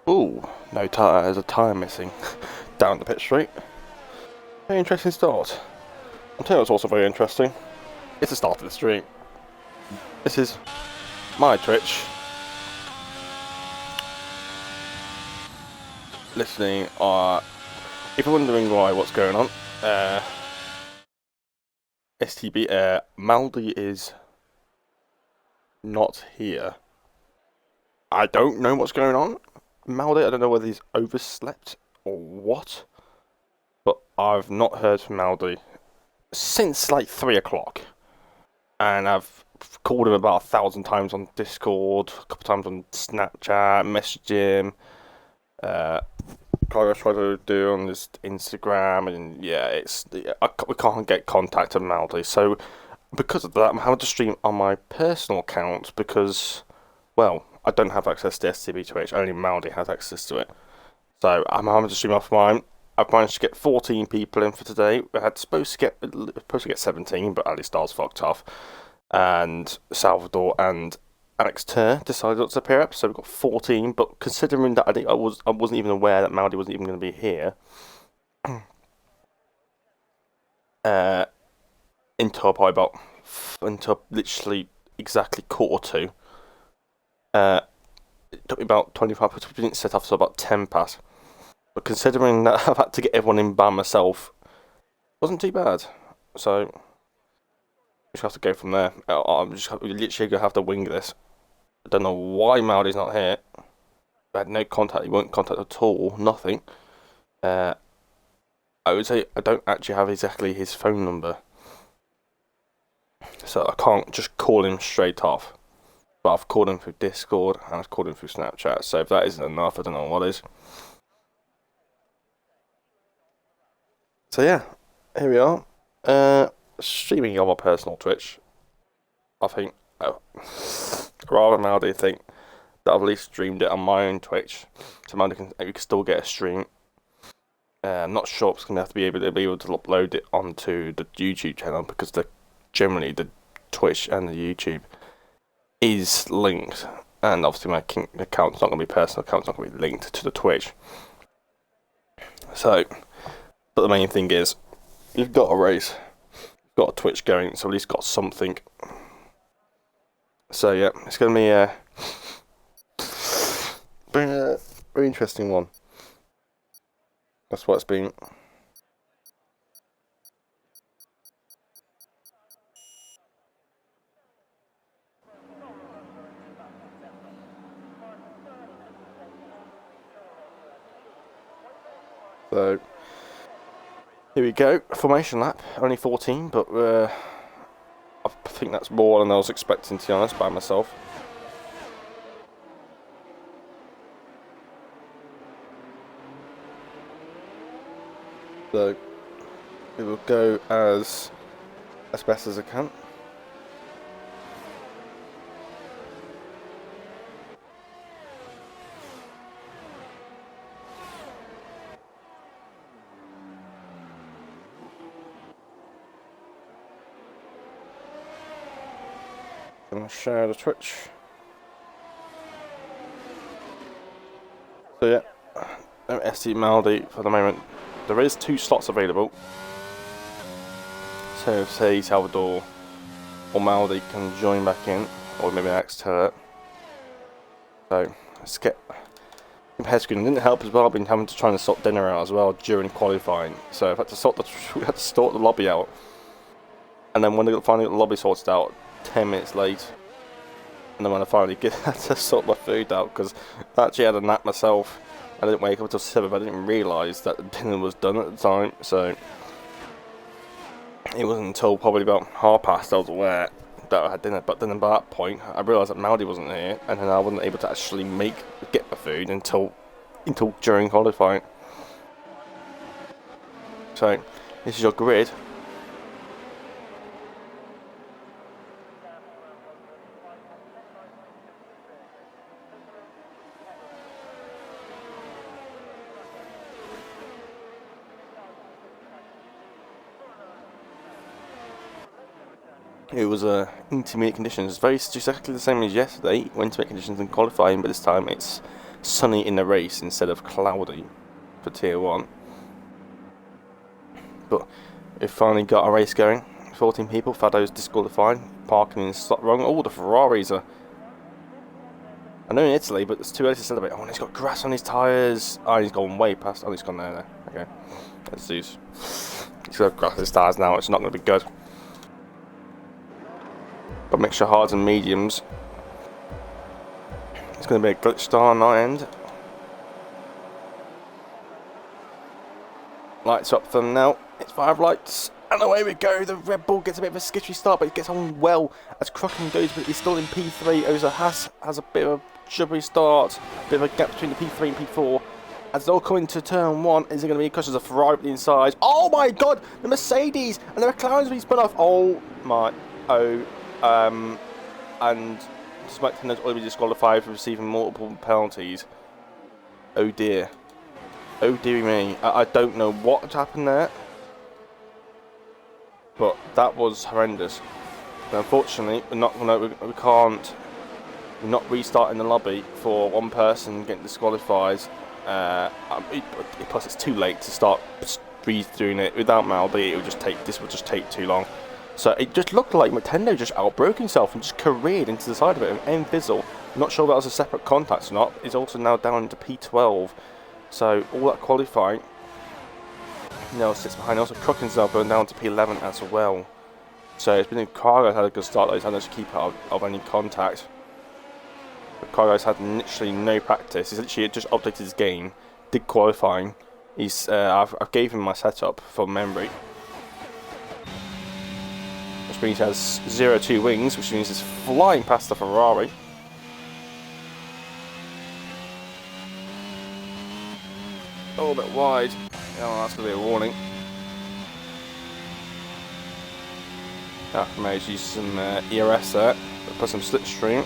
Ooh, no tire. There's a tire missing down the pit straight. Very interesting start. I'll tell you what's also very interesting. It's the start of the stream. This is my Twitch. Listening, if you're wondering what's going on, STB, Maldi is not here. I don't know what's going on. Maldi, I don't know whether he's overslept or what, but I've not heard from Maldi since like 3 o'clock. And I've called him about 1,000 times on Discord, a couple times on Snapchat, messaged him, I tried to do on this Instagram, and yeah, we can't get contact of Maldi. So because of that, I'm having to stream on my personal account because, well, I don't have access to STB Twitch. Only Maldi has access to it. So I'm having to stream off mine. I've managed to get 14 people in for today. We had supposed to get 17, but Ali Star's fucked off, and Salvador and Alex Ter decided not to pair up, so we've got 14. But considering that I wasn't even aware that Maldi wasn't even going to be here until literally exactly 1:45. It took me about 25 minutes. We didn't set off, so about 10 past. But considering that I've had to get everyone in by myself, wasn't too bad. So we just have to go from there. I'm just literally gonna have to wing this. I don't know why Maldi's not here. I had no contact. He won't contact at all. Nothing. I would say I don't actually have exactly his phone number, so I can't just call him straight off. But I've called him through Discord and I've called him through Snapchat. So if that isn't enough, I don't know what is. So yeah, here we are. Streaming on my personal Twitch. I think rather than Maldi think that I've at least streamed it on my own Twitch, so Maldi can still get a stream. I'm not sure if it's gonna have to be able to upload it onto the YouTube channel because generally the Twitch and the YouTube is linked, and obviously my account's not gonna be personal. Account's not gonna be linked to the Twitch. So, but the main thing is you've got a race, you've got a Twitch going, so at least got something. So yeah, it's gonna be a very interesting one. That's what it's been. So here we go. Formation lap, only 14, but I think that's more than I was expecting, to be honest, by myself. So it will go as best as I can. Gonna share the Twitch. So yeah, ST Maldi for the moment. There is 2 slots available. So say Salvador or Maldi can join back in, or maybe Alex Turret. So let's get head screen. It didn't help as well. I've been having to try and sort dinner out as well during qualifying. So I've had to sort the lobby out, and then when I finally got the lobby sorted out, 10 minutes late. And then when I finally had to sort my food out, because I actually had a nap myself. I didn't wake up until 7, but I didn't realise that the dinner was done at the time. So it wasn't until probably about 1:30 I was aware that I had dinner. But then by that point, I realised that Maldi wasn't here, and then I wasn't able to actually get my food until during qualifying. So this is your grid. It was intermediate conditions, very exactly the same as yesterday. Intermediate conditions in qualifying, but this time it's sunny in the race instead of cloudy for Tier 1. But we've finally got a race going. 14 people. Fado's disqualified. Parking in the slot wrong. Oh, the Ferraris are... I know in Italy, but it's too early to celebrate. Oh, and he's got grass on his tyres. Oh, he's gone way past. Oh, he's gone there. Okay. That's Zeus. He's got grass on his tyres now. It's not going to be good. Got mixture hards and mediums. It's going to be a glitch star on our end. Lights up for them now. It's 5 lights. And away we go. The Red Bull gets a bit of a skittery start, but it gets on well as Crocken goes, but he's still in P3. Oza Haas has a bit of a jubbery start. A bit of a gap between the P3 and P4. As they'll come into turn 1, is it going to be because there's a Ferrari with the inside? Oh my god! The Mercedes! And the McLaren's been spun off. Oh my. Oh. And despite Tender's already disqualified for receiving multiple penalties. Oh dear. Oh dearie me. I don't know what happened there. But that was horrendous. But unfortunately, we're not restarting the lobby for one person getting disqualified. Plus, it's too late to start redoing it without Malby. This would just take too long. So it just looked like Nintendo just outbroke himself and just careered into the side of it. And Envizzle, I'm not sure if that was a separate contact or not, is also now down into P12. So all that qualifying now sits behind. Also, Crooken's now going down to P11 as well. So it's been a Cargo's had a good start. He's managed to keep out of any contact. But Cargo's had literally no practice. He's literally just updated his game, did qualifying. I've gave him my setup from memory, which means he has 0-2 wings, which means he's flying past the Ferrari. A little bit wide. Oh, that's going to be a warning. May use some ERS there, put some slipstream.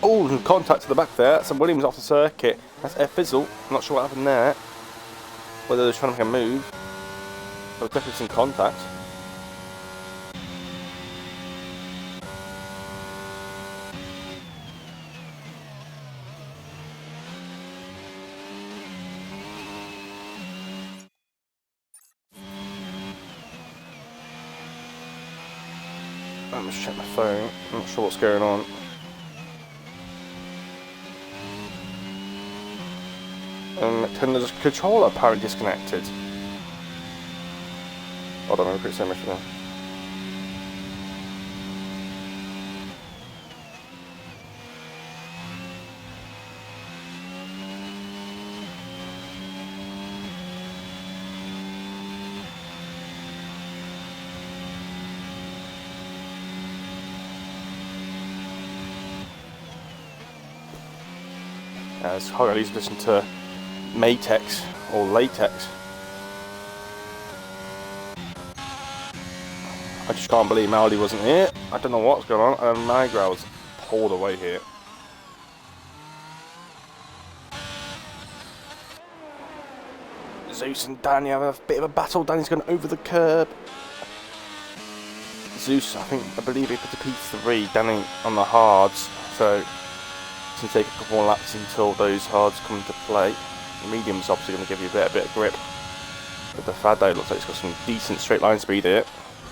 Oh, contact to the back there. That's Williams off the circuit. That's Fizzle. I'm not sure what happened there. Whether they're trying to make a move. But definitely some contact. Let me just check my phone. I'm not sure what's going on. Tinder's controller apparently disconnected. Hold on, I'm pretty so much now. As Hogarty's listening to Matex or Latex. I just can't believe Maldy wasn't here. I don't know what's going on, and Nigra was pulled away here. Zeus and Danny have a bit of a battle. Danny's gone over the curb. Zeus, I believe he put the P3, Danny on the hards, so it's going to take a couple more laps until those hards come into play. The medium's obviously going to give you a bit of grip. But the Fado looks like it's got some decent straight line speed here.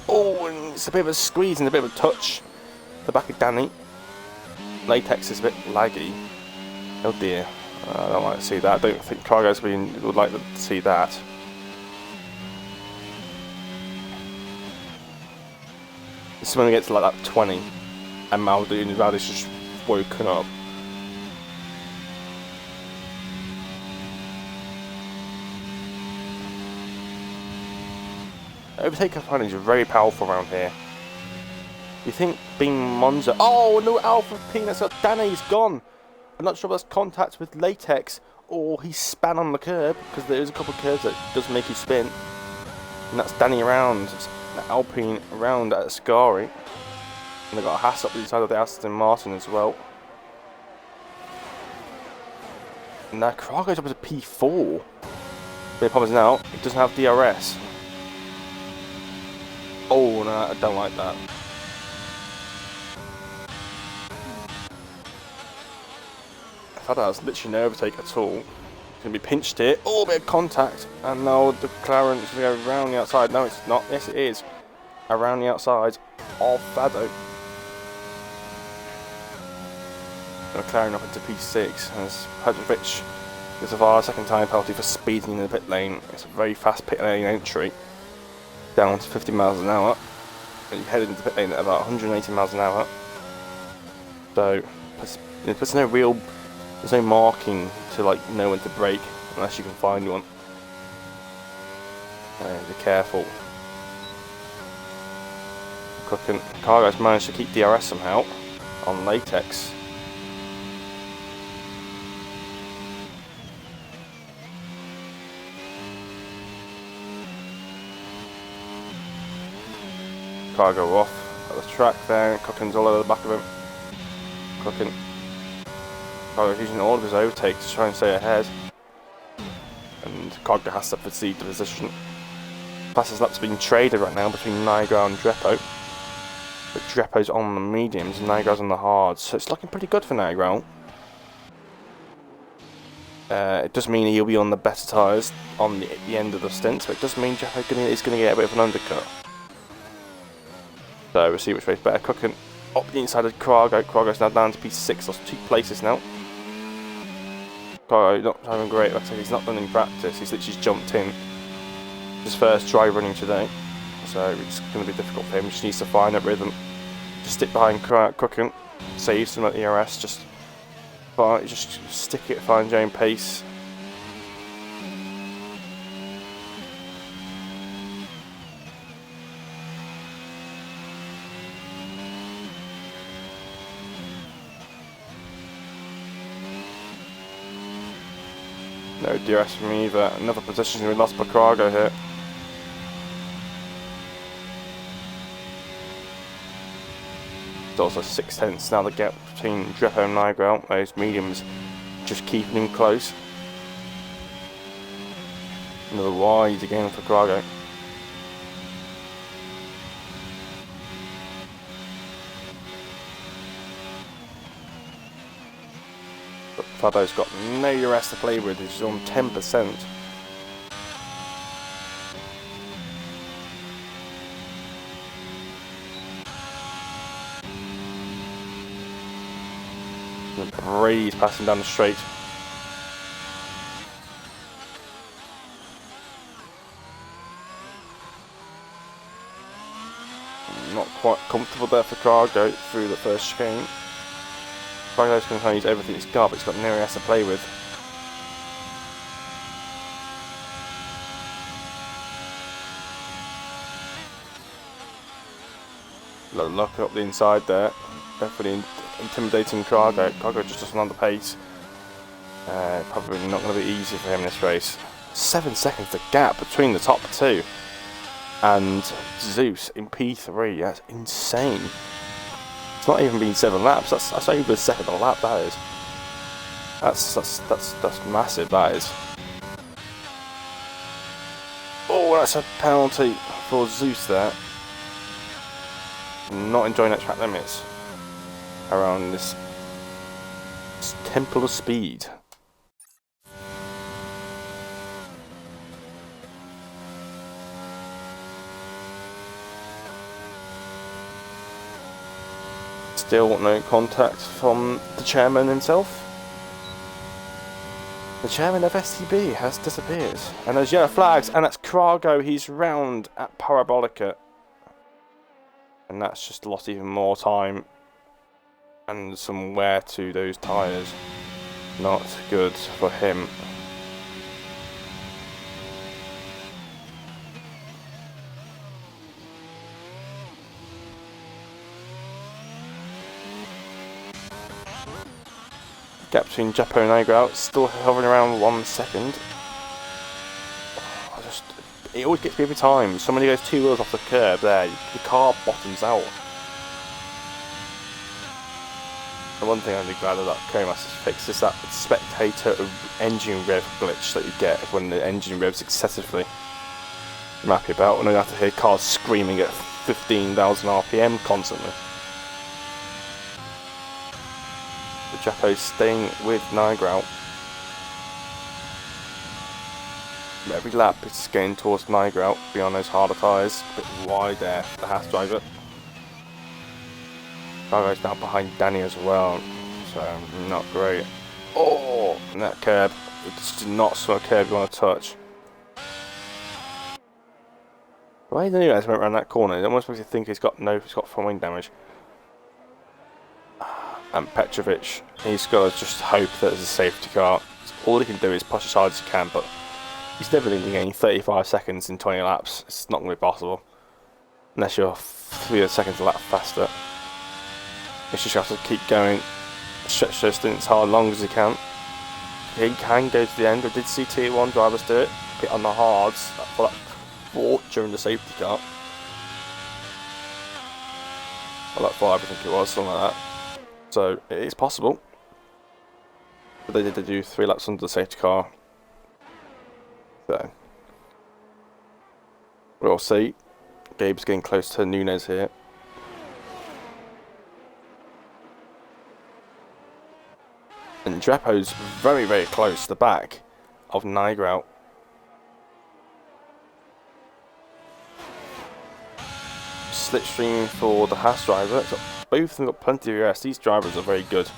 Oh, and it's a bit of a squeeze and a bit of a touch. The back of Danny. Latex is a bit laggy. Oh dear. I don't like to see that. I don't think Cargo's would like to see that. This is when we get to like that 20 and Maldy's just woken up. Overtake advantage is very powerful around here. You think being Monza... Oh, no Alpha Peanuts. Danny's gone. I'm not sure if that's contact with Latex or he span on the curb, because there is a couple of curbs that does make you spin. And that's Danny around. It's Alpine around at Ascari. And they've got a Haas up the side of the Aston Martin as well. And that car goes up to P4. The problem is now, it doesn't have DRS. Oh no, I don't like that. I thought that was literally no overtake at all. It's going to be pinched here. Oh, bit of contact. And now the McLaren's going to go around the outside. No, it's not. Yes, it is. Around the outside of Fado. McLaren up into P6 as Petrovic gets a VAR second time penalty for speeding in the pit lane. It's a very fast pit lane entry, down to 50 miles an hour. And you head into the pit lane at about 180 miles an hour. So there's no marking to like know when to brake unless you can find one. Be careful. Cook and Cargo's managed to keep DRS somehow on latex. Cargo off at the track there, and Cookin's all over the back of him. Cookin. Cargo's using all of his overtakes to try and stay ahead. And Cargo has to concede the position. Fastest lap's being traded right now between Niagara and Drepo. But Drepo's on the mediums and Niagara's on the hards, so it's looking pretty good for Niagara. It does mean he'll be on the better tyres on the end of the stint, but it does mean Drepo is going to get a bit of an undercut. So we'll see which way's better. Cooking up the inside of Cargo. Cargo's now down to P6, lost 2 places now. Cargo not having great, like I said, he's not done any practice, he's literally jumped in. His first try running today, so it's going to be difficult for him. He just needs to find that rhythm. Just stick behind Cooking, save some at the ERS, just stick it, find your own pace. No DRS from me either. Another position we lost by Cargo here. It's also 6/10 now the gap between Drepo and Niagara. Those mediums just keeping him close. Another wide again for Cargo. Fado's got no DRS to play with, he's on 10%. The breeze passing down the straight. Not quite comfortable there for Cargo through the first chicane. Cargo's going to try and use everything he's got, but he's got no DRS to play with. Look up the inside there. Definitely intimidating Cargo. Cargo just doesn't have the pace. Probably not going to be easy for him in this race. 7 seconds the gap between the top two. And Zeus in P3. That's insane. It's not even been 7 laps. That's over the second lap. That is. That's massive. That is. Oh, that's a penalty for Zeus there. Not enjoying that track limits around this Temple of Speed. Still no contact from the chairman himself. The chairman of STB has disappeared. And there's yellow flags, and that's Cargo. He's round at Parabolica. And that's just lost even more time and some wear to those tyres. Not good for him. Gap between Japo and Niagara still hovering around 1 second. It always gets me every time. Somebody goes 2 wheels off the curb there, the car bottoms out. The one thing I'm really glad that Komaster's fixed is that spectator engine rev glitch that you get when the engine revs excessively. I'm happy about when I have to hear cars screaming at 15,000 RPM constantly. The Japo's staying with Nigrout. Every lap it's getting towards Nigrout, beyond those harder tyres, a bit wide there for the Haas driver. Driver's now behind Danny as well, so not great. Oh, and that curb, it's not sort of curb you want to touch. The way the Nunes went around that corner, it almost makes you think he's got front wing damage. And Petrovic, he's got to just hope that there's a safety car. All he can do is push as hard as he can, but he's never going to gain 35 seconds in 20 laps. It's not going to be possible. Unless you're 3 seconds a lap faster. He's just have to keep going, stretch those stints hard as long as he can. He can go to the end. We did see Tier 1 drivers do it, hit on the hards for that fought during the safety car. Or lap 5 I think it was, something like that. So it is possible. But they did do 3 laps under the safety car. So we'll see. Gabe's getting close to Nunes here. And Drapo's very, very close to the back of Nigrout. Slipstream for the Haas driver. So both of them got plenty of ERS. These drivers are very good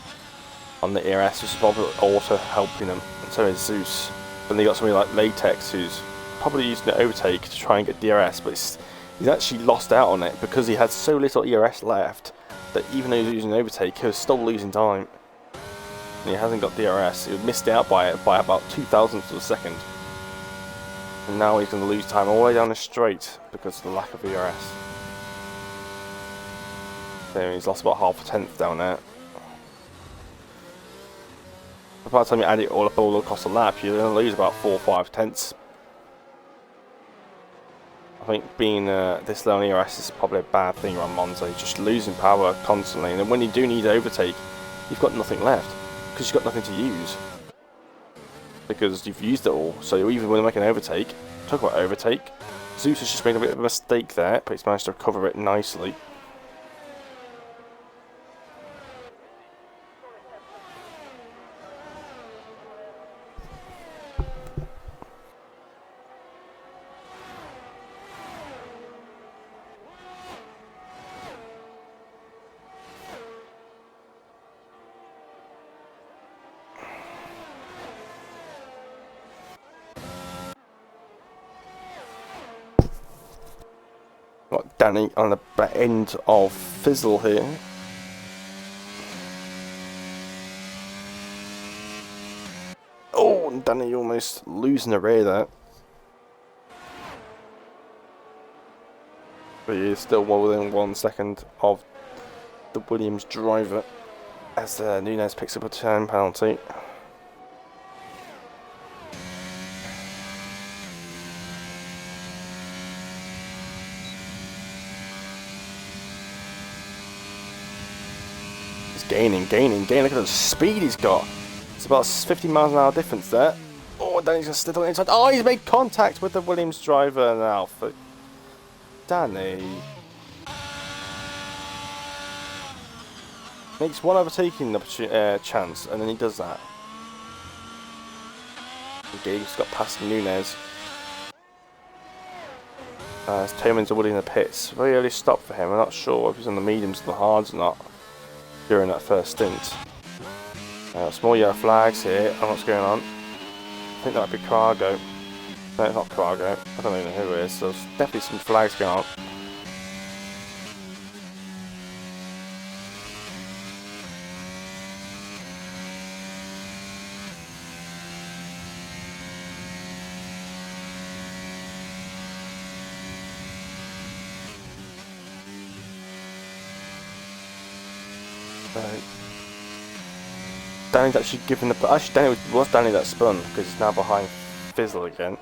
on the ERS, which is probably also helping them. And so is Zeus. And they got somebody like Latex, who's probably using the overtake to try and get DRS, but he's actually lost out on it because he had so little ERS left that even though he was using overtake, he was still losing time. And he hasn't got DRS. He missed out by it by about 0.02 of a second. And now he's going to lose time all the way down the straight because of the lack of ERS. So he's lost about half a tenth down there. By the time you add it all up all across the lap, you're going to lose about 4 or 5 tenths. I think being this low on ERS is probably a bad thing around Monza. You're just losing power constantly, and then when you do need to overtake, you've got nothing left because you've got nothing to use because you've used it all. So even when you make an overtake, talk about overtake, Zeus has just made a bit of a mistake there, but he's managed to recover it nicely. Got Danny on the back end of Fizzle here. Oh, and Danny almost losing the rear there. But he is still well within 1 second of the Williams driver as Nunes picks up a time penalty. Gaining. Look at the speed he's got. It's about 50 miles an hour difference there. Oh, Danny's going to still inside. Oh, he's made contact with the Williams driver now. For Danny makes one overtaking chance, and then he does that. Gabe's got past Nunes. As Toman's already in the pits. Very early stop for him. I'm not sure if he's on the mediums or the hards or not during that first stint. Small yellow flags here. I don't know what's going on. I think that might be Cargo. No, it's not Cargo. I don't even know who it is. So there's definitely some flags going on. Danny's actually given the... Actually, Danny was Danny that spun, because he's now behind Fizzle again.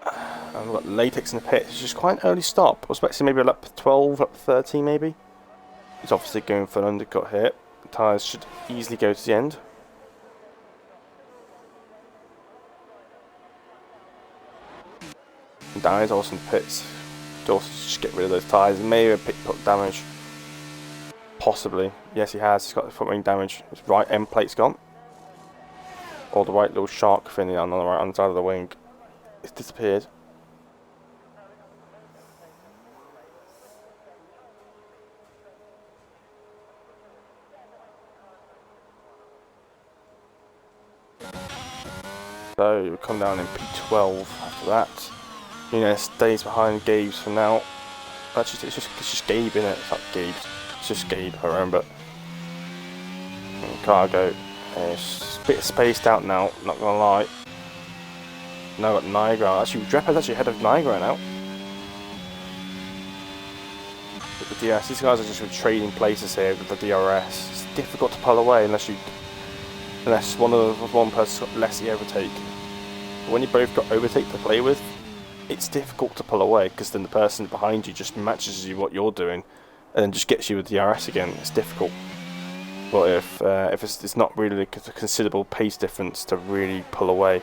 And we've got Latex in the pit. It's just quite an early stop. I was expecting maybe a lap 12, lap 13 maybe. He's obviously going for an undercut here. The tyres should easily go to the end. Danny's also in the pits. Also just get rid of those tyres. Maybe a pit damage. Possibly. Yes, he has. He's got the front wing damage. His right end plate's gone. Or the right little shark thing on the right hand side of the wing. It's disappeared. So we come down in P12 after that. Stays behind Gabe's for now. Actually, it's just Gabe, innit? It's not Gabe's. It's just Gabe, I remember. Cargo. It's a bit spaced out now, not gonna lie. Now I've got Niagara. Actually, Drepper's actually ahead of Niagara now. With the DRS, these guys are just trading places here with the DRS. It's difficult to pull away unless one person's got less the overtake. But when you both got overtake to play with, it's difficult to pull away because then the person behind you just matches you what you're doing and then just gets you with DRS again. It's difficult. But if it's not really a considerable pace difference to really pull away.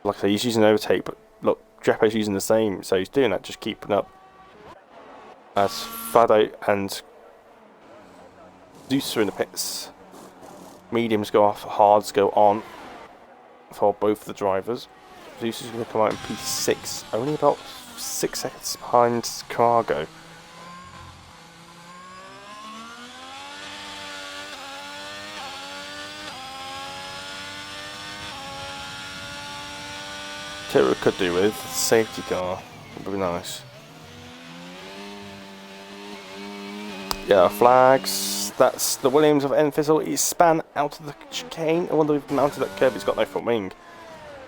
Like I say, he's using overtake, but look, Drepper's using the same, so he's doing that, just keeping up. As Fado and Zeus are in the pits. Mediums go off, hards go on for both the drivers. Zeus is going to come out in P6, only about 6 seconds behind Cargo. What we could do with safety car would be nice. Yeah, flags. That's the Williams of Enfizzle. He's span out of the chicane. I wonder if we've mounted that curb. He's got no front wing.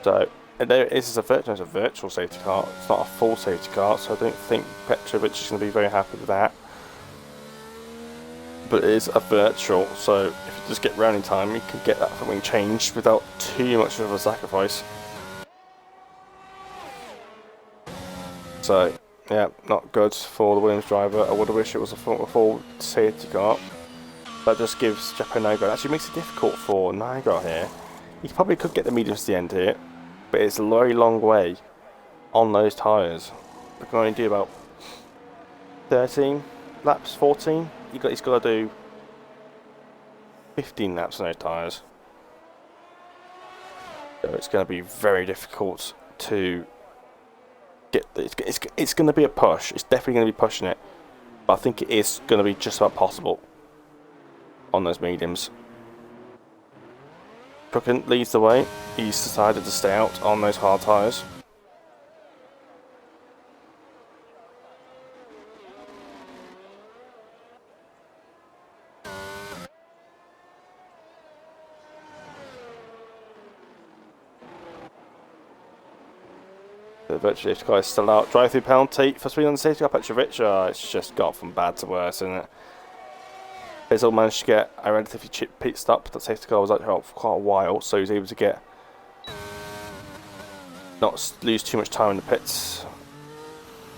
So this is a virtual safety car. It's not a full safety car, so I don't think Petrovic is going to be very happy with that. But it is a virtual, so if you just get round in time, you can get that front wing changed without too much of a sacrifice. So, yeah, not good for the Williams driver. I would have wished it was a full safety car. That just gives Japan Niagara. Actually makes it difficult for Niagara here. He probably could get the mediums to the end here, but it's a very long way on those tyres. We can only do about 13 laps, 14. He's got to do 15 laps on those tyres. So it's going to be very difficult to it's going to be a push. It's definitely going to be pushing it, but I think it is going to be just about possible on those mediums. Crooken leads the way. He's decided to stay out on those hard tyres. The virtual safety car is still out. Drive through penalty for speed on the safety car. Petrovic. It's just got from bad to worse, isn't it? Bizzle managed to get a relatively cheap pit stop. That safety car was out for quite a while, so he was able to not lose too much time in the pits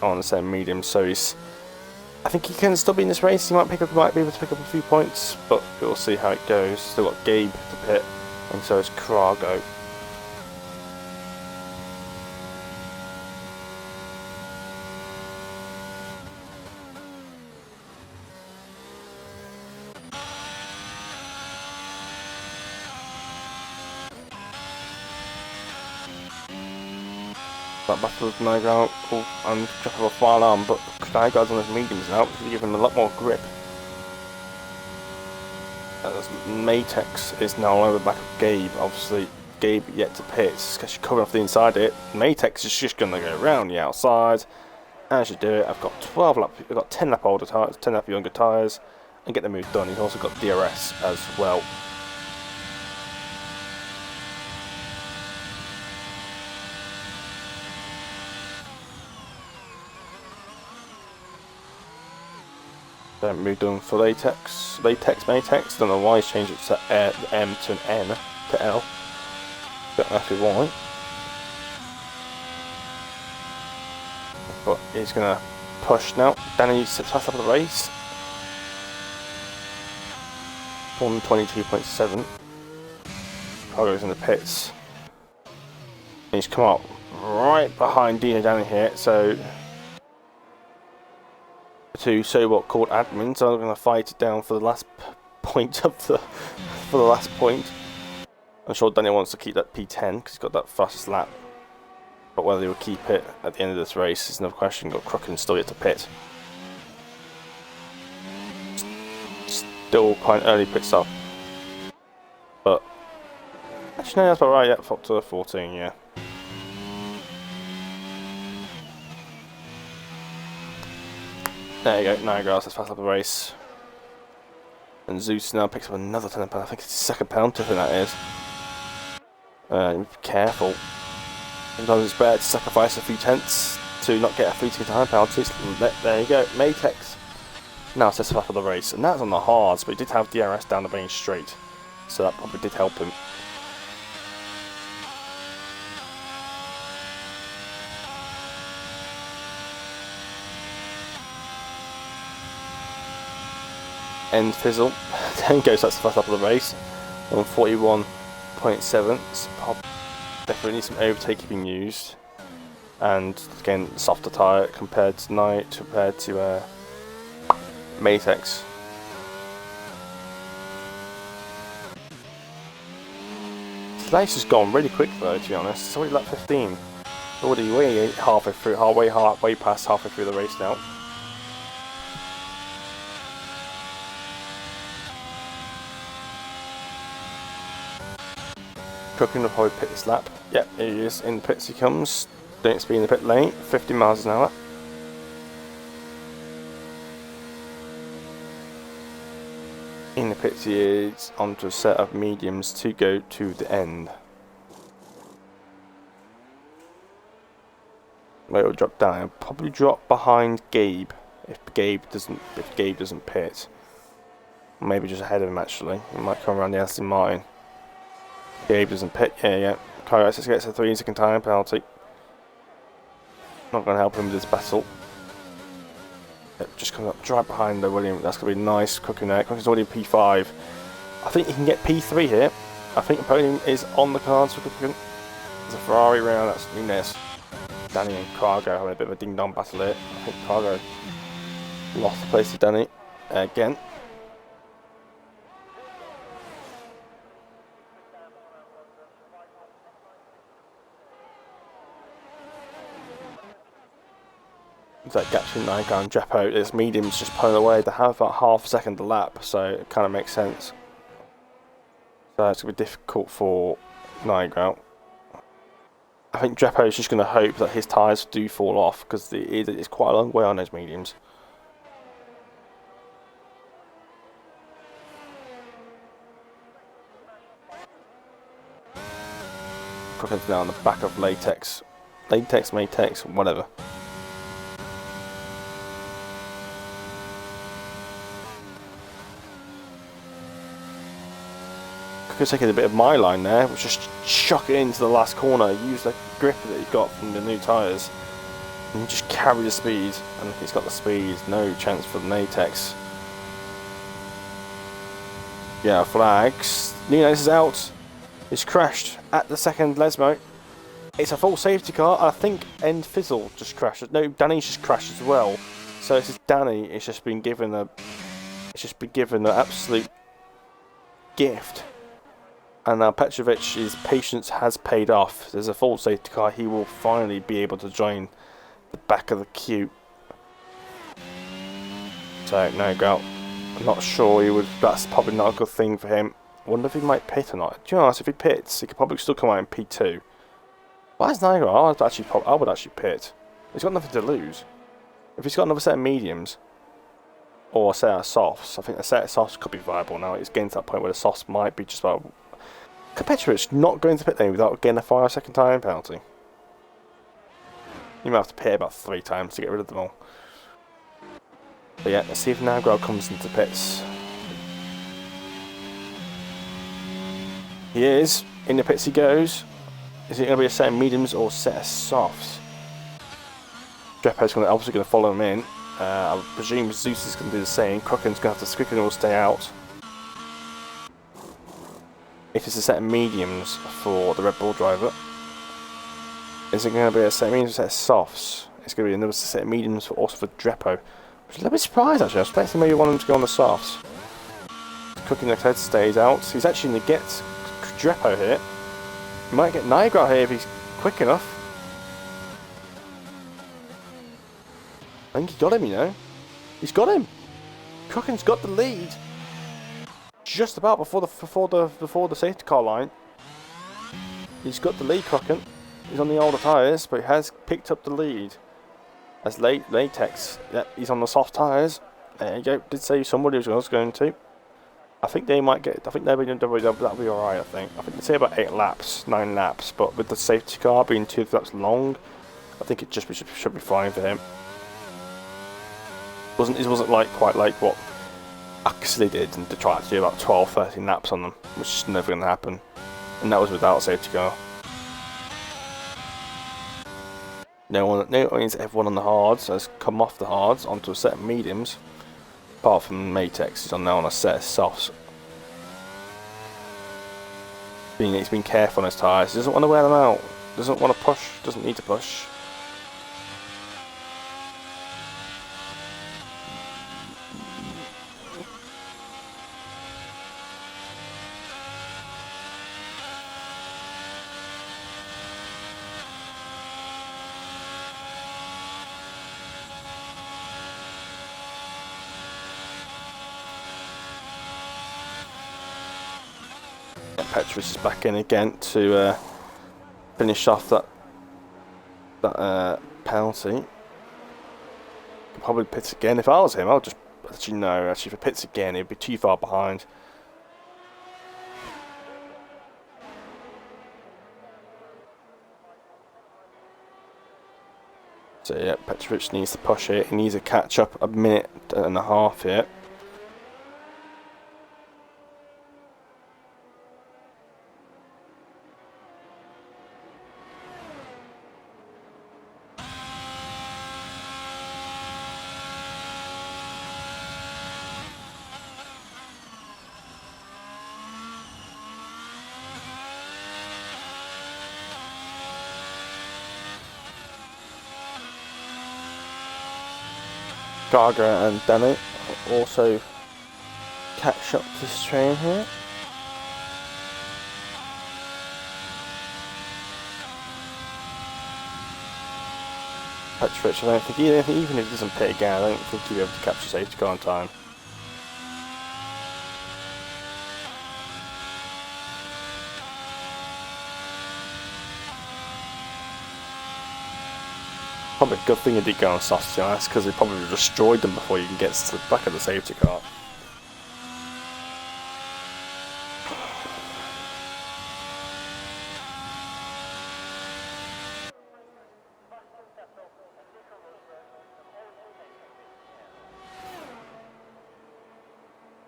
on the same medium. So I think he can still be in this race. He might be able to pick up a few points, but we'll see how it goes. Still got Gabe to pit, and so is Cargo. That battle with Niagara and drop of a file arm, but Niagara's on his mediums now, which will give him a lot more grip. As Matex is now over the back of Gabe. Obviously, Gabe yet to pit, because you're covering off the inside of it. Matex is just going to go around the outside. As you do it, I've got 10 lap older tyres, 10 lap younger tyres, and get the move done. He's also got DRS as well. Then moved on for Matex. Don't know why he's changed it to M to an N to L. Don't know actually why. But he's gonna push now. Danny sits up of the race. 122.7. Cargo's in the pits. And he's come up right behind Dino down here. So what called admins are going to fight it down for the last point of the last point. I'm sure Daniel wants to keep that P10 because he's got that fastest lap. But whether he will keep it at the end of this race is another question. Got Crook and still yet to pit. Still quite an early pit stop. But actually, no, that's about right. Yeah, up to 14. Yeah. There you go. Niagara, that's fast up the race. And Zeus now picks up another 10 pound. I think it's his second penalty. I think that is. Be careful. Sometimes it's better to sacrifice a few tenths to not get a 3 time penalty. There you go. Matex now sets up for the race, and that's on the hards, but he did have DRS down the main straight, so that probably did help him. End fizzle. Then goes that's the first lap of the race on 41.7. Definitely needs some overtake being used, and again softer tyre compared to Matex. This race has gone really quick though, to be honest. It's already lap 15. Already way halfway past halfway through the race now. Cooking will probably pit this lap. Yep, here he is. In the pits he comes. Don't speed in the pit lane. 50 miles an hour. In the pits he is onto a set of mediums to go to the end. Where it'll drop down. It'll probably drop behind Gabe if Gabe doesn't pit. Maybe just ahead of him actually. He might come around the Aston Martin. Gabe doesn't pit. Yeah. Kyrus gets a 3 second time penalty. Not going to help him with this battle. It just comes up right behind the William. That's going to be nice. Cooking there. Cooking's already P5. I think he can get P3 here. I think the podium is on the cards for Cooking. There's a Ferrari round. That's Nunes. Danny and Cargo having a bit of a ding dong battle here. I think Cargo lost the place to Danny again. That gap between Niagara and Jeppo, this medium's just pulling away. They have about half a second a lap, so it kind of makes sense. So it's going to be difficult for Niagara. I think Jeppo's just going to hope that his tyres do fall off, because it's quite a long way on those mediums. Crooking's now on the back of Latex. Matex, whatever. Taking a bit of my line there, was just chuck it into the last corner, use the grip that he got from the new tyres, and just carry the speed. And he's got the speed, no chance for the Natex. Yeah, flags. Nunes is out. He's crashed at the second Lesmo. It's a full safety car. I think End Fizzle just crashed. No, Danny's just crashed as well. So this is Danny. It's just been given an absolute gift. And now Petrovic's patience has paid off. There's a full safety car. He will finally be able to join the back of the queue. So, no doubt. I'm not sure that's probably not a good thing for him. I wonder if he might pit or not. Do you know, if he pits, he could probably still come out in P2. Why is Niagara? I would actually pit. He's got nothing to lose. If he's got another set of mediums, or a set of softs, I think a set of softs could be viable now. It's getting to that point where the softs might be just about... Petrovic not going to pit lane without getting a 5 second time penalty. You might have to pit about 3 times to get rid of them all. But yeah, let's see if Niagara comes into pits. He is. In the pits he goes. Is it going to be a set of mediums or a set of softs? Jeppo's obviously going to follow him in. I presume Zeus is going to do the same. Crooken's going to have to Crooken will stay out. It is a set of mediums for the Red Bull driver. Is it going to be a set of mediums, a set of softs? It's going to be another set of mediums for, also for Drepo. Which is a little bit surprised actually. I was expecting maybe one of them to go on the softs. Cooking the head stays out. So he's actually going to get Drepo here. He might get Niagara here if he's quick enough. I think he got him, you know. He's got him. Cooking's got the lead. Just about before the safety car line. He's got the lead, Cooking. He's on the older tyres, but he has picked up the lead. As Latex, yep, he's on the soft tyres. There you go. Did say somebody was going to. I think they might get. I think that'll be alright. I think they say about 8 laps, 9 laps, but with the safety car being 2 laps long, I think it should be fine for him. It wasn't like quite like what Axley did and to try to do about 12, 13 laps on them, which is never going to happen, and that was without a safety car. No, it means everyone on the hards has come off the hards onto a set of mediums, apart from Matex, who's now on a set of softs. He's been careful on his tyres. He doesn't want to wear them out. Doesn't want to push. Doesn't need to push. Petrus is back in again to finish off that penalty. Could probably pit again. If I was him, I'll just actually no. Actually, if it pits again, he'd be too far behind. So yeah, Petrovic needs to push it. He needs to catch up a minute and a half here. Gaga and Dennett also catch up to this train here. Petrovic, I don't think even if he doesn't pit again, I don't think he'll be able to catch the safety car on time. Probably a good thing he did go on soft tyres, because he probably destroyed them before you can get to the back of the safety car.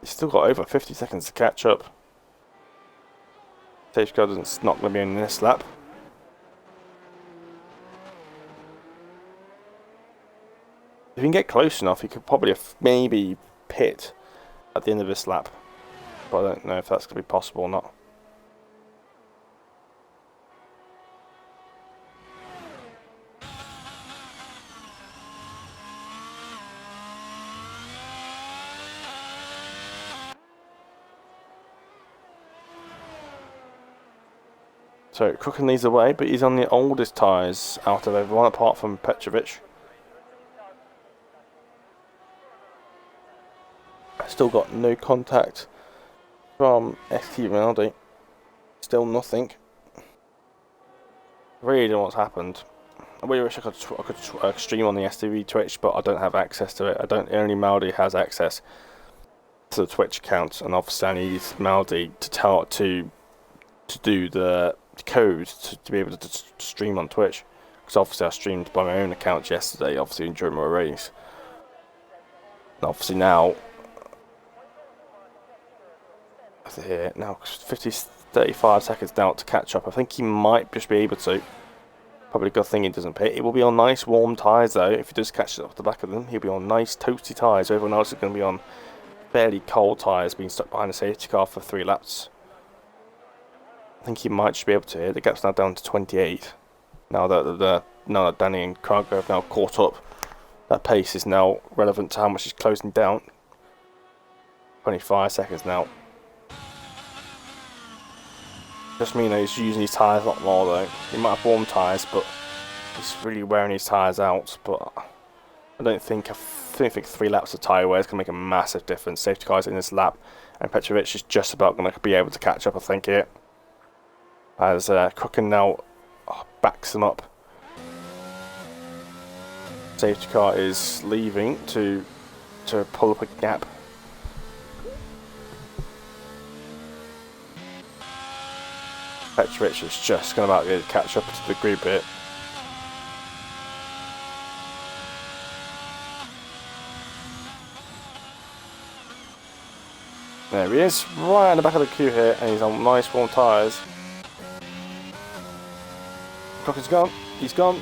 He's still got over 50 seconds to catch up. Safety car not going to be in this lap. If he can get close enough, he could probably maybe pit at the end of this lap. But I don't know if that's going to be possible or not. So Crooken leads the way, but he's on the oldest tyres out of everyone apart from Petrovic. Still got no contact from STB. Still nothing. Really don't know what's happened. I really wish I could stream on the STB Twitch, but I don't have access to it. Only Maldi has access to the Twitch account, and obviously I need Maldi to do the code to be able to stream on Twitch. Because obviously I streamed by my own account yesterday, obviously during my race. And obviously now. Here now 35 seconds now to catch up. I think he might just be able to. Probably a good thing he doesn't pit. It will be on nice warm tyres though. If he does catch it off the back of them, he'll be on nice toasty tyres. Everyone else is going to be on fairly cold tyres, being stuck behind a safety car for 3 laps. I think he might just be able to. The gap's now down to 28. Now that Danny and Cargo have now caught up, that pace is now relevant to how much he's closing down. 25 seconds now. Just mean that he's using his tyres a lot more though. He might have warm tyres, but he's really wearing his tyres out. But I don't think 3 laps of tyre wear is going to make a massive difference. Safety cars in this lap, and Petrovic is just about going to be able to catch up, I think, here. As Crooken now backs them up. Safety car is leaving to pull up a gap. Petrovic is just going to catch up to the group here. There he is, right in the back of the queue here, and he's on nice warm tyres. Crooken's gone, he's gone.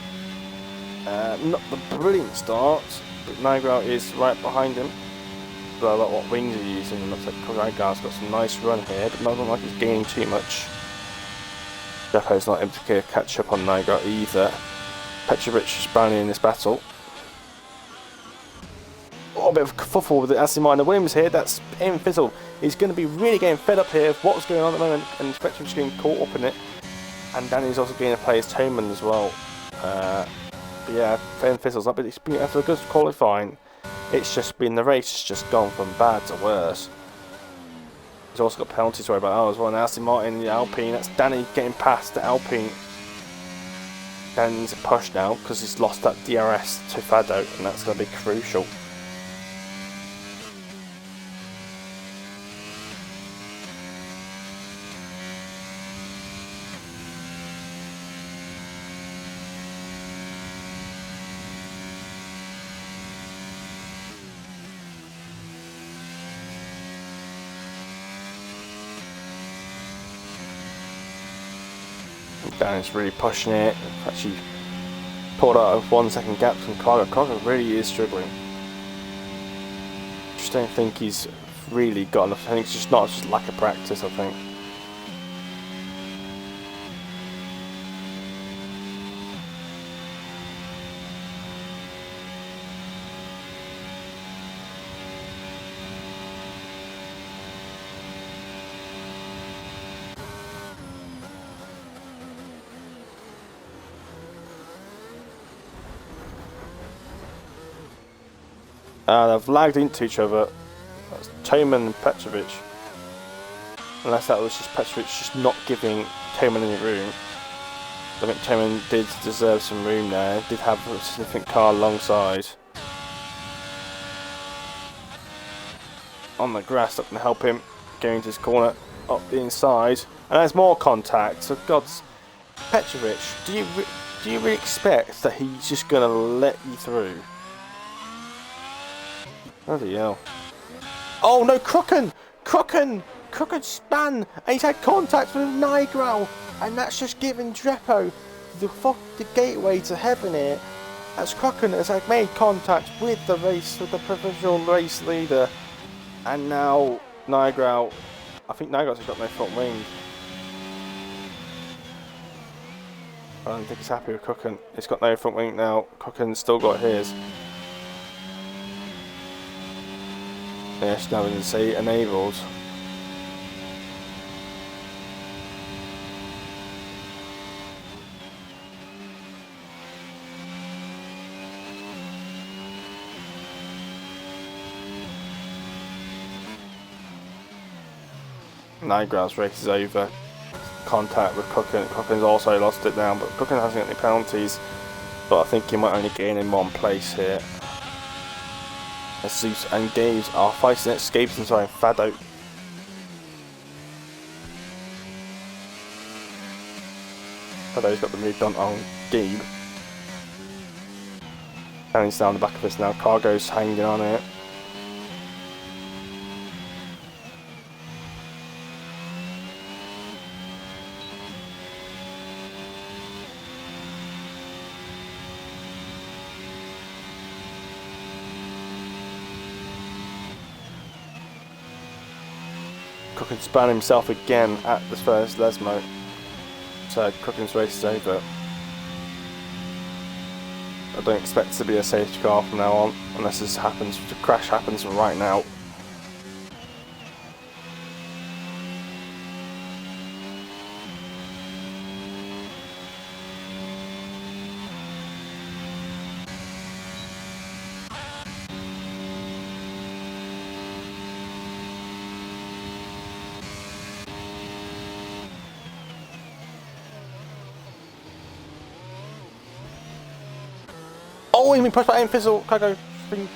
Not the brilliant start, but Nigro is right behind him. But I like what wings he's using. It looks like Crooken's got some nice run here, but not like he's gaining too much. Jeffo's not able to catch up on Nigro either. Petrovic is barely in this battle. Oh, a bit of kerfuffle with Aston Martin. Williams here, that's in fizzle. He's going to be really getting fed up here with what's going on at the moment, and Petrovic's getting caught up in it. And Danny's also getting to play his Toman as well. But yeah, Finn fizzles up, but it's been after a good qualifying. It's just been the race has just gone from bad to worse. He's also got penalties to worry about as well. And Aston Martin in the Alpine, that's Danny getting past the Alpine. Danny's a push now because he's lost that DRS to Fado, and that's going to be crucial. Danny's really pushing it. Actually pulled out of 1 second gaps from Cargo. Cargo really is struggling. Just don't think he's really got enough. I think it's just not just lack of practice, I think. They've lagged into each other. That's Toman and Petrovic. Unless that was just Petrovic just not giving Toman any room. I think Toman did deserve some room there. Did have a significant car alongside. On the grass, that can help him going into his corner up the inside. And there's more contact. So God's Petrovic, do you really expect that he's just going to let you through? Bloody hell. Oh no, Crooken span, and he's had contact with Nigro, and that's just given Drepo the gateway to heaven here, as Crooken has made contact with the provisional race leader, and now Nigro, I think Nigro's got no front wing. I don't think he's happy with Crooken. He's got no front wing now. Crooken's still got his. Yes, now we can see enabled. Nigro's race is over. Contact with Crooken. Crooken's also lost it now, but Crooken hasn't got any penalties. But I think he might only gain in one place here. As Zeus and Gabe's are fighting it. Gabe's inside Fado. Fado's got the move done on Gabe. Danny's down the back of this now. Cargo's hanging on it. Crooken span himself again at the first Lesmo. So Crooken's race is over. I don't expect it to be a safety car from now on, unless this happens, the crash happens right now. Oh, he's been pushed by Fizzle. Cargo's been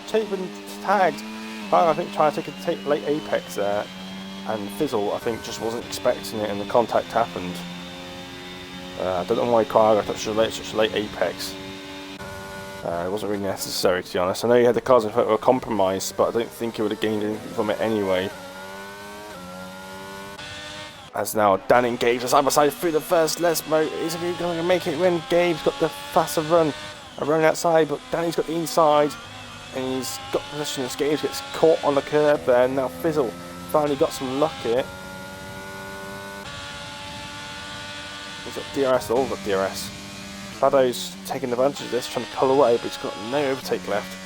tagged. Well, I think trying to take a late apex there, and Fizzle I think just wasn't expecting it, and the contact happened. I don't know why Cargo touched such a late apex. It wasn't really necessary, to be honest. I know he had the cars in front were compromised, but I don't think he would have gained anything from it anyway. As now Dan engaged side by side through the first Lesmo. Is he going to make it when Gabe's got the faster run? A run outside, but Danny's got the inside, and he's got position as Gabe gets caught on the curb there, and now Fizzle finally got some luck here. He's got DRS, all got DRS. Fado's taking advantage of this, trying to pull away, but he's got no overtake left.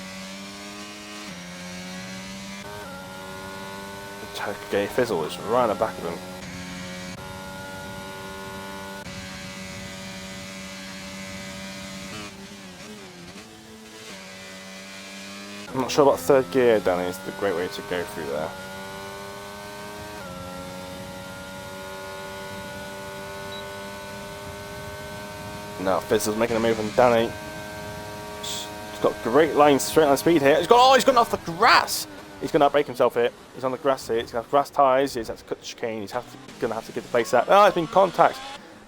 Gabe Fizzle is right on the back of him. I'm not sure about third gear, Danny, is the great way to go through there. Now Fizzle's making a move on Danny. He's got great straight line speed here. He's gone off the grass! He's going to outbrake himself here. He's on the grass here. He's going to have grass tyres. He's going to have to cut the chicane. He's going to have to get the place out. Oh, there's been contact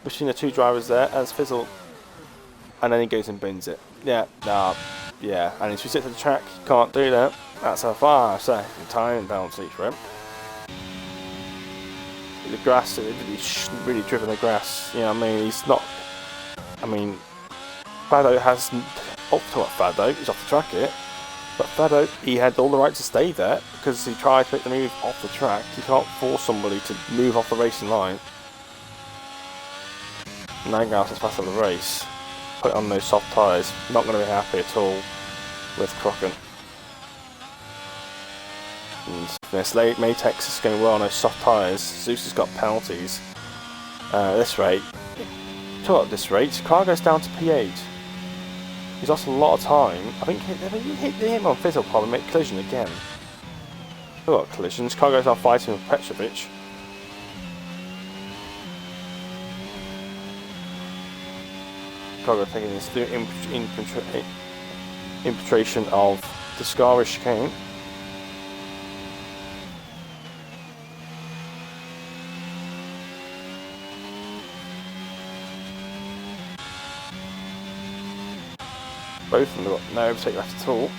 between the two drivers there as Fizzle. And then he goes and bins it. Yeah, yeah, and if you sit to the track, you can't do that. That's a 5-second time penalty for him. The grass, he's really driven the grass. You know what I mean? He's not. I mean, Fado has up to what Fado. He's off the track here, but Fado, he had all the right to stay there because he tried to make the move off the track. You can't force somebody to move off the racing line. Nangas is fast on the race. Put on those soft tyres, not going to be happy at all with Crocken. And this late Matex is going well on those soft tyres. Zeus has got penalties. At this rate, at this rate, car goes down to P8. He's lost a lot of time. I think he hit him on Fizzle, probably make collision again. We've got collisions. Car goes out fighting with Petrovic. Cargo taking this through infiltration of the Scarish chicane. Both of them have got no overtake left at all.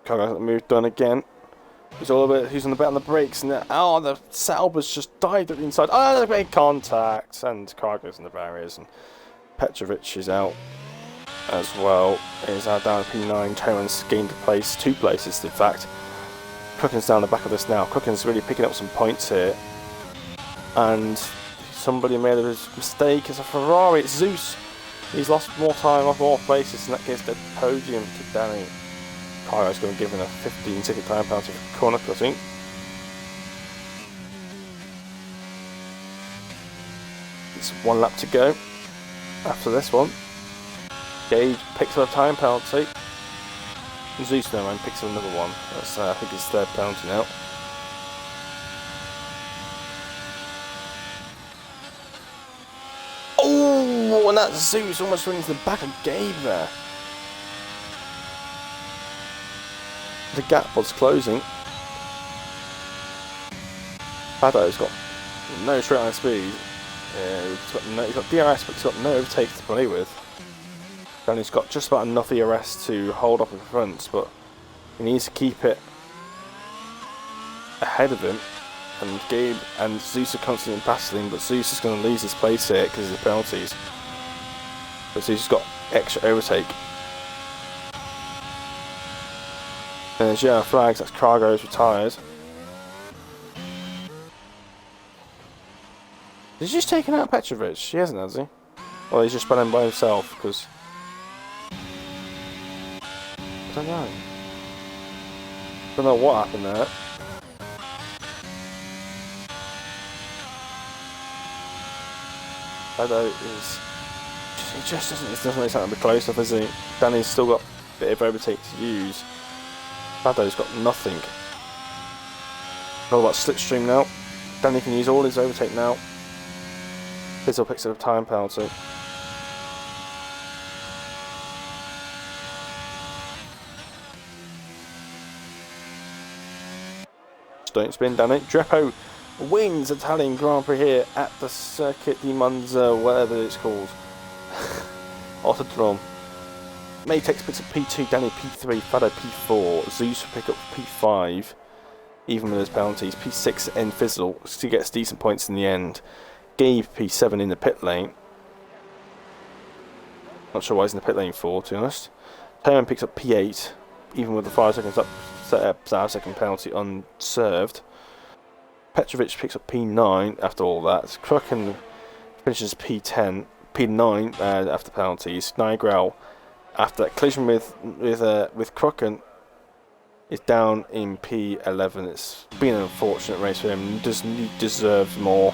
Cargo has the move done again. He's all about who's on the brakes, and the Sauber's just dived at the inside. Oh, they made contact, and Cargo's in the barriers, and Petrovic is out as well. He's out down at P9. Toman's gained two places, in fact. Crooken's down the back of this now. Crooken's really picking up some points here, and somebody made a mistake. It's a Ferrari. It's Zeus. He's lost more time, off more places, and that gives the podium to Danny. Cargo's going to give him a 15-second time penalty for corner cutting. It's 1 lap to go after this one. Gage picks up a time penalty. Zeus no man picks up another one. That's I think his third penalty now. Oh, and that Zeus almost went into the back of Gabe there. The gap was closing. Fado's got no straight line speed. He's got DRS, but he's got no overtake to play with. And he's got just about enough ERS to hold up in front, but he needs to keep it ahead of him. And Gabe and Zeus are constantly passing him, but Zeus is going to lose his place here because of the penalties. But Zeus has got extra overtake. And there's yellow flags, that's Cargo's retired. He's just taken out Petrovic. He hasn't, has he? Or he's just running by himself, because... I don't know. Don't know what happened there. Fado is... He just doesn't... It doesn't make sense to be close enough, is he? Danny's still got a bit of overtake to use. Fado's got nothing. All about slipstream now. Danny can use all his overtake now. Fizzle picks up a time penalty. Just don't spin, Danny. Drepo wins Italian Grand Prix here at the Circuit di Monza, whatever it's called. Autodrome. Matex picks up P2, Danny P3, Fado P4, Zeus will pick up P5, even with his penalties. P6 and Fizzle still gets decent points in the end. Gabe P7 in the pit lane. Not sure why he's in the pit lane for, to be honest. Herman picks up P8, even with the 5 seconds up, 5 second penalty unserved. Petrovic picks up P9 after all that. Krucken finishes P10, P9 after penalties. Nigrel, after that collision with Krucken, is down in P11. It's been an unfortunate race for him. He deserves more.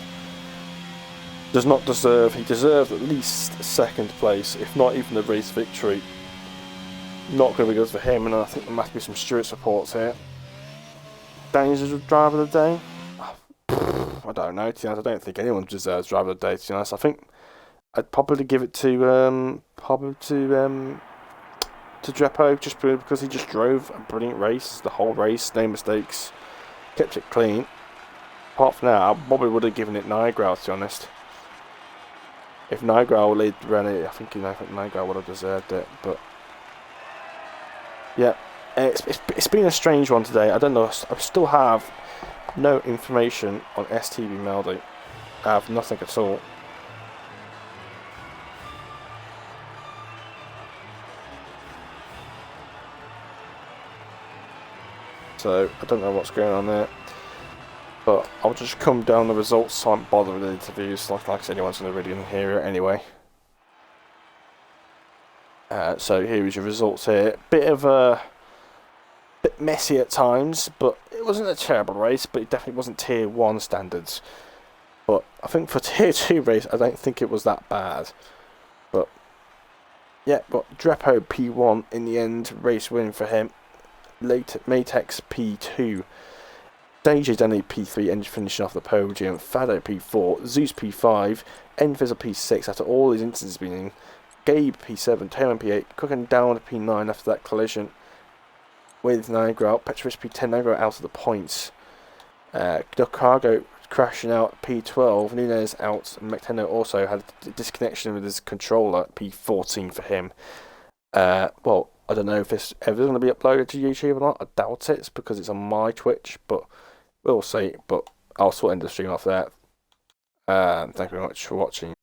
Does not deserve. He deserved at least second place, if not even the race victory. Not going to be good for him, and I think there must be some Stewart supports here. Danny's the driver of the day. I don't know. To be honest, I don't think anyone deserves driver of the day. To be honest, I think I'd probably give it to Drepo, just because he just drove a brilliant race, the whole race, no mistakes, kept it clean. Apart from that, I probably would have given it Nigrel, to be honest. If Nigrel ran it, I think Nigrel would have deserved it. But yeah, it's been a strange one today. I don't know. I still have no information on STB Melody. I have nothing at all. So I don't know what's going on there. But I'll just come down the results, so I don't bother with the interviews. Like I said, anyone's going to really hear it anyway. So here is your results here. Bit messy at times, but it wasn't a terrible race. But it definitely wasn't Tier 1 standards. But I think for Tier 2 race, I don't think it was that bad. But yeah, but Drepo P1 in the end, race win for him. Matex P2. DJ Danny P3 and finishing off the podium. Fado P4, Zeus P5, Enfizzle P6 after all these instances being in. Gabe P7, Taylor P8, Cooking down to P9 after that collision with Nigrel. Petrovic P10, Nigrel out of the points. Cargo crashing out P12, Nunez out, and McTenna also had a disconnection with his controller, P14 for him. Well, I don't know if this ever going to be uploaded to YouTube or not. I doubt it, because it's on my Twitch, but we'll see. But I'll sort of end the stream off there. Thank you very much for watching.